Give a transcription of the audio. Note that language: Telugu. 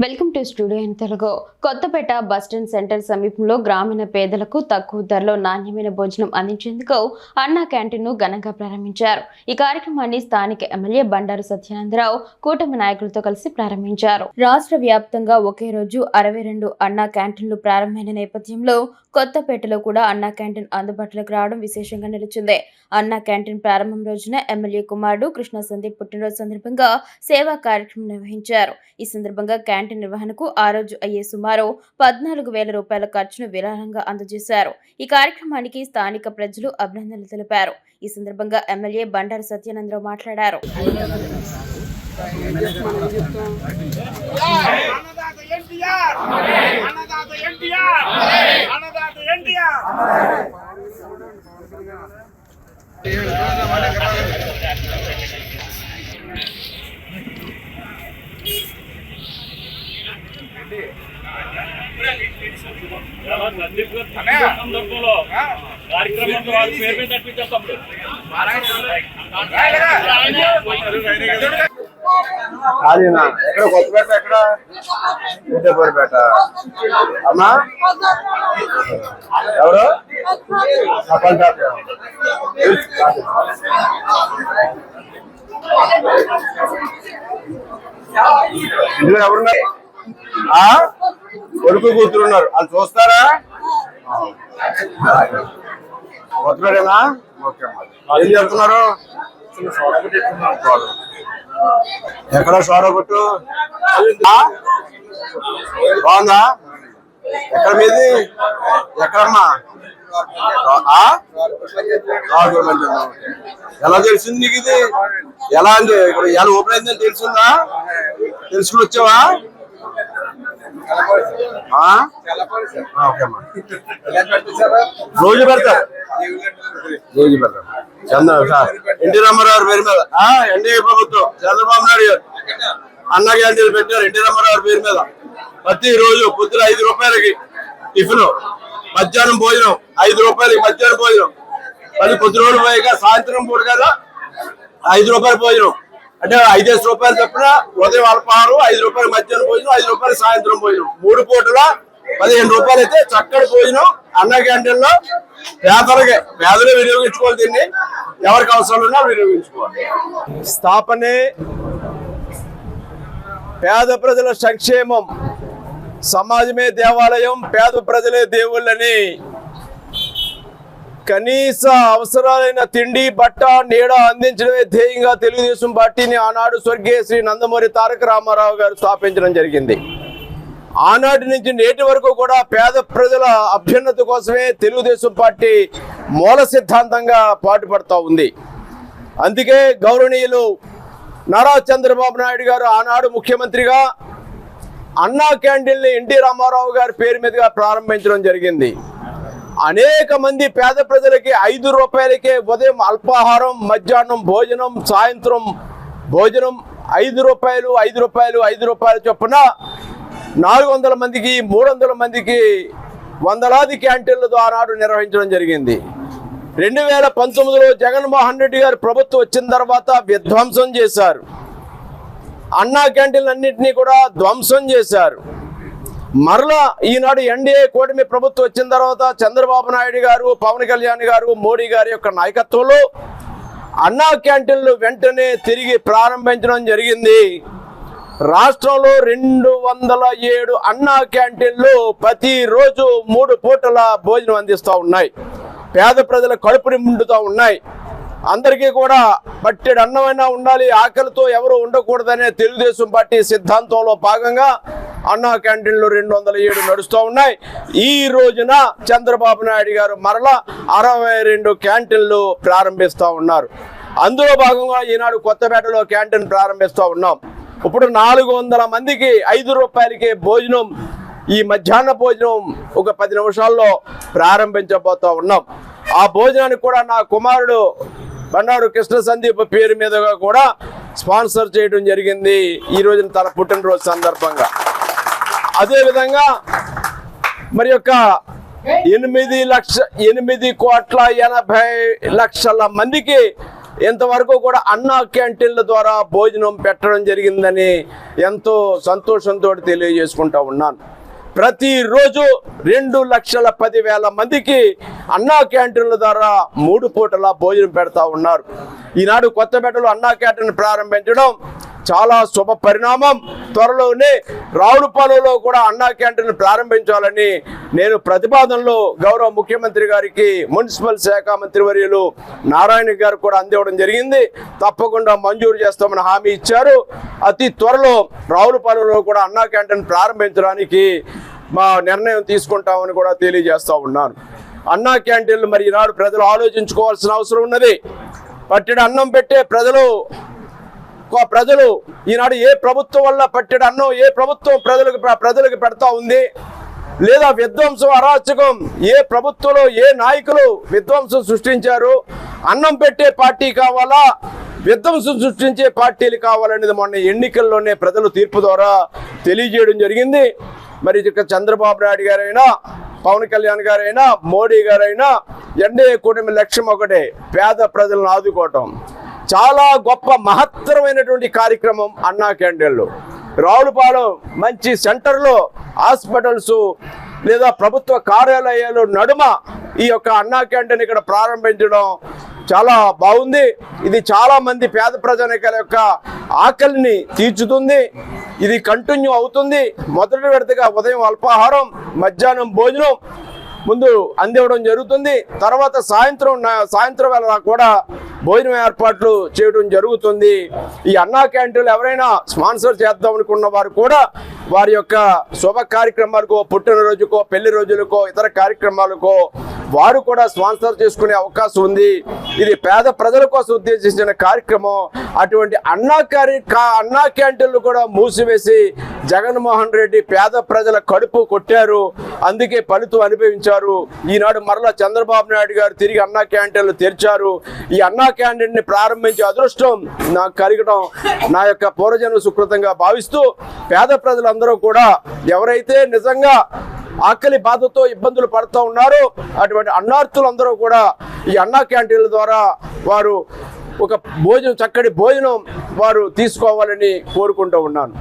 Welcome to studio in Telugu. Kothapeta bus stand centre సమీపంలో గ్రామీణ పేదలకు తక్కువ ధరలో నాణ్యమైన భోజనం అందించేందుకు అన్నా క్యాంటీన్ను ఘనంగా ప్రారంభించారు. ఈ కార్యక్రమాన్ని స్థానిక ఎమ్మెల్యే బండారు సత్యానందరావు కూటమి నాయకులతో కలిసి ప్రారంభించారు. రాష్ట్ర వ్యాప్తంగా ఒకే రోజు 62 అన్నా క్యాంటీన్లు ప్రారంభమైన నేపథ్యంలో కొత్తపేటలో కూడా అన్నా క్యాంటీన్ అందుబాటులోకి రావడం విశేషంగా నిలిచింది. అన్నా క్యాంటీన్ ప్రారంభం రోజున ఎమ్మెల్యే కుమారుడు కృష్ణ సందీప్ పుట్టినరోజు సందర్భంగా సేవా కార్యక్రమం నిర్వహించారు. ఈ సందర్భంగా క్యాంటీన్ నిర్వహణకు ఆ రోజు అయ్యే సుమారు 14,000 రూపాయల ఖర్చును విరాళంగా అందజేశారు. ఈ కార్యక్రమానికి స్థానిక ప్రజలు అభినందనలు తెలిపారు. ఈ సందర్భంగా ఎమ్మెల్యే బండారు సత్యానందరావు మాట్లాడారు. ఎక్కడ కొత్తపేట ఎక్కడ ఇంటపేట అమ్మా ఎవరు ఇందులో ఎవరున్నారు? కొడుకు కూతురు ఉన్నారు. వాళ్ళు చూస్తారా? కొత్తపేటేనా? ఓకే. ఏం చేస్తున్నారు? ఎక్కడ సోడా కొట్టు బాగుందా? ఎక్కడ మీది? ఎక్కడమ్మా? ఎలా తెలిసింది నీకు ఇది? ఎలా అంటే ఇక్కడ ఎలా ఓపెన్ అయిందని తెలిసిందా? తెలుసుకుని వచ్చావా? రోజు పెడతారు. రోజు పెడతారు. ఎన్టీ రామారావు పేరు మీద ఎన్డీఏ ప్రభుత్వం చంద్రబాబు నాయుడు గారు అన్నా క్యాంటీన్లు పెట్టారు. ఎన్టీ రామారావు పేరు మీద ప్రతి రోజు పొద్దున 5 రూపాయలకి టిఫిన్, మధ్యాహ్నం భోజనం 5 రూపాయలకి మధ్యాహ్నం భోజనం, మళ్ళీ పొద్దు రోజులు పోయాక సాయంత్రం పూట కదా 5 రూపాయల భోజనం. అంటే 5 రూపాయలు చొప్పున ఉదయం అల్పాహారం, 5 రూపాయలు మధ్యాహ్నం భోజనం, 5 రూపాయలు సాయంత్రం భోజనం, 3 పూటల 15 రూపాయలు అయితే చక్కటి భోజనం అన్నా క్యాంటీన్ లో పేదలు వినియోగించుకోవాలి. దీన్ని ఎవరికి అవసరం ఉన్నా వినియోగించుకోవాలి. స్థాపనే పేద ప్రజల సంక్షేమం, సమాజమే దేవాలయం, పేద ప్రజలే దేవుళ్ళని కనీస అవసరాలైన తిండి, బట్ట, నీడ అందించడమే ధ్యేయంగా తెలుగుదేశం పార్టీని ఆనాడు స్వర్గీయ శ్రీ నందమూరి తారక రామారావు గారు స్థాపించడం జరిగింది. ఆనాటి నుంచి నేటి వరకు కూడా పేద ప్రజల అభ్యున్నతి కోసమే తెలుగుదేశం పార్టీ మూల సిద్ధాంతంగా పాటుపడుతూ ఉంది. అందుకే గౌరవనీయులు నారా చంద్రబాబు నాయుడు గారు ఆనాడు ముఖ్యమంత్రిగా అన్నా క్యాంటీన్ని ఎన్టీ రామారావు గారి పేరు మీదుగా ప్రారంభించడం జరిగింది. అనేక మంది పేద ప్రజలకి 5 రూపాయలకే ఉదయం అల్పాహారం, మధ్యాహ్నం భోజనం, సాయంత్రం భోజనం 5 రూపాయలు 5 రూపాయలు 5 రూపాయల చొప్పున 400 మందికి 300 మందికి వందలాది క్యాంటీన్ల ద్వారా నిర్వహించడం జరిగింది. 2019లో జగన్మోహన్ రెడ్డి గారు ప్రభుత్వం వచ్చిన తర్వాత విధ్వంసం చేశారు. అన్నా క్యాంటీన్లన్నింటినీ కూడా ధ్వంసం చేశారు. మరలా ఈనాడు ఎన్డీఏ కూటమి ప్రభుత్వం వచ్చిన తర్వాత చంద్రబాబు నాయుడు గారు, పవన్ కళ్యాణ్ గారు, మోడీ గారి యొక్క నాయకత్వంలో అన్నా క్యాంటీన్లు వెంటనే తిరిగి ప్రారంభించడం జరిగింది. రాష్ట్రంలో 207 అన్నా క్యాంటీన్లు ప్రతిరోజు 3 పూటల భోజనం అందిస్తూ ఉన్నాయి. పేద ప్రజల కడుపు నిండుతూ ఉన్నాయి. అందరికీ కూడా పట్టెడు అన్నమైనా ఉండాలి, ఆకలితో ఎవరు ఉండకూడదనే తెలుగుదేశం పార్టీ సిద్ధాంతంలో భాగంగా అన్నా క్యాంటీన్లు 207 నడుస్తూ ఉన్నాయి. ఈ రోజున చంద్రబాబు నాయుడు గారు మరలా 62 క్యాంటీన్లు ప్రారంభిస్తూ ఉన్నారు. అందులో భాగంగా ఈనాడు కొత్తపేటలో క్యాంటీన్ ప్రారంభిస్తూ ఉన్నాం. ఇప్పుడు 400 మందికి 5 రూపాయలకే భోజనం, ఈ మధ్యాహ్న భోజనం ఒక 10 నిమిషాల్లో ప్రారంభించబోతూ ఉన్నాం. ఆ భోజనానికి కూడా నా కుమారుడు బండారు కృష్ణ సందీప్ పేరు మీదుగా కూడా స్పాన్సర్ చేయడం జరిగింది ఈ రోజున తన పుట్టినరోజు సందర్భంగా. అదేవిధంగా మరి యొక్క 8,80,00,000 మందికి ఇంతవరకు కూడా అన్నా క్యాంటీన్ల ద్వారా భోజనం పెట్టడం జరిగిందని ఎంతో సంతోషంతో తెలియజేసుకుంటా ఉన్నాను. ప్రతిరోజు 2,10,000 మందికి అన్నా క్యాంటీన్ల ద్వారా 3 పూటల భోజనం పెడతా ఉన్నారు. ఈనాడు కొత్తపేటలో అన్నా క్యాంటీన్ ప్రారంభించడం చాలా శుభ పరిణామం. త్వరలోనే రావులపాలెంలో కూడా అన్నా క్యాంటీన్ ప్రారంభించాలని నేను ప్రతిపాదనలో గౌరవ ముఖ్యమంత్రి గారికి, మున్సిపల్ శాఖ మంత్రివర్యులు నారాయణ గారు కూడా అందివ్వడం జరిగింది. తప్పకుండా మంజూరు చేస్తామని హామీ ఇచ్చారు. అతి త్వరలో రావులపాలెంలో కూడా అన్నా క్యాంటీన్ ప్రారంభించడానికి మా నిర్ణయం తీసుకుంటామని కూడా తెలియజేస్తూ ఉన్నాను. అన్నా క్యాంటీన్లు మరి ఈనాడు ప్రజలు ఆలోచించుకోవాల్సిన అవసరం ఉన్నది. పట్టెడు అన్నం పెట్టే ప్రజలు ఈనాడు ఏ ప్రభుత్వం వల్ల పట్టెడు అన్నం ఏ ప్రభుత్వం ప్రజలకు పెడతా ఉంది, లేదా విధ్వంసం అరాచకం ఏ ప్రభుత్వంలో ఏ నాయకులు విధ్వంసం సృష్టించారు? అన్నం పెట్టే పార్టీ కావాలా, విధ్వంసం సృష్టించే పార్టీలు కావాలనేది మొన్న ఎన్నికల్లోనే ప్రజలు తీర్పు ద్వారా తెలియజేయడం జరిగింది. మరి ఇక చంద్రబాబు నాయుడు గారైనా, పవన్ కళ్యాణ్ గారైనా, మోడీ గారైనా ఎన్డీఏ కూటమి లక్ష్యం ఒకటే, పేద ప్రజలను ఆదుకోవటం. చాలా గొప్ప మహత్తరమైనటువంటి కార్యక్రమం అన్నా క్యాంటీన్లు. రావులపాలెం మంచి సెంటర్లో హాస్పిటల్స్ లేదా ప్రభుత్వ కార్యాలయాలు నడుమ ఈ యొక్క అన్నా క్యాంటీన్ ఇక్కడ ప్రారంభించడం చాలా బాగుంది. ఇది చాలా మంది పేద ప్రజానికల యొక్క ఆకలిని తీర్చుతుంది. ఇది కంటిన్యూ అవుతుంది. మొదటి విడతగా ఉదయం అల్పాహారం, మధ్యాహ్నం భోజనం ముందు అందివ్వడం జరుగుతుంది. తర్వాత సాయంత్రం వేళ కూడా భోజనం ఏర్పాట్లు చేయడం జరుగుతుంది. ఈ అన్నా క్యాంటీన్లు ఎవరైనా స్పాన్సర్ చేద్దాం అనుకున్న వారు కూడా వారి యొక్క శుభ కార్యక్రమాలకో, పుట్టినరోజుకో, పెళ్లి రోజులకో, ఇతర కార్యక్రమాలకో వారు కూడా స్పాన్సర్ చేసుకునే అవకాశం ఉంది. ఇది పేద ప్రజల కోసం ఉద్దేశించిన కార్యక్రమం. అటువంటి అన్నా క్యాంటీన్లు కూడా మూసివేసి జగన్మోహన్ రెడ్డి పేద ప్రజల కడుపు కొట్టారు. అందుకే ఫలితం అనుభవించారు. ఈనాడు మరలా చంద్రబాబు నాయుడు గారు తిరిగి అన్నా క్యాంటీన్లు తెరిచారు. ఈ అన్నా క్యాంటీన్ని ప్రారంభించే అదృష్టం నాకు కలగడం నా యొక్క పూర్వజన్మ సుకృతంగా భావిస్తూ, పేద ప్రజలందరూ కూడా ఎవరైతే నిజంగా ఆకలి బాధతో ఇబ్బందులు పడుతూ ఉన్నారో అటువంటి అన్నార్థులందరూ కూడా ఈ అన్నా క్యాంటీన్ల ద్వారా వారు ఒక చక్కటి భోజనం వారు తీసుకోవాలని కోరుకుంటూ ఉన్నాను.